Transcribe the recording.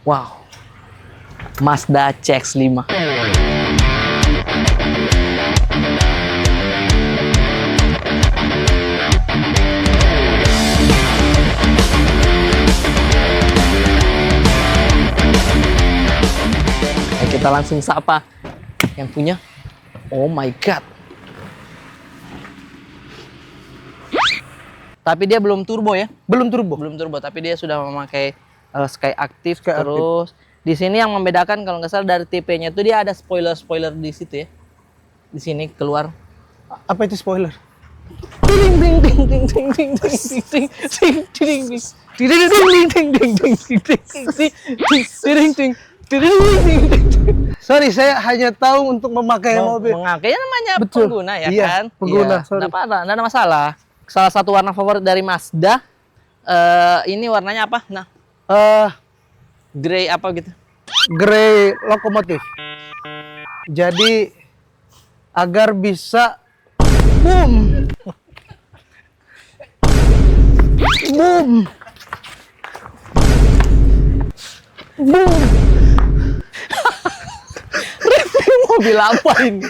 Wow, Mazda CX-5. Kita langsung sapa yang punya. Oh my god. Tapi dia belum turbo ya? Belum turbo. Belum turbo, tapi dia sudah memakai Sky Active. Sky Terus di sini yang membedakan kalau nggak salah dari tipe-nya itu dia ada spoiler di situ ya. Di sini keluar. Apa itu spoiler? Ding ding ding ding ding ding ding ding ding ding ding. Sorry, saya hanya tahu untuk memakai mobil. Mengakainya namanya Betul. pengguna ya Iya, kan? pengguna, Iya, sorry. nggak ada masalah. Salah satu warna favorit dari Mazda, ini warnanya apa? Nah, grey apa gitu? Grey lokomotif. Jadi agar bisa boom, boom, boom. Mobil apa ini?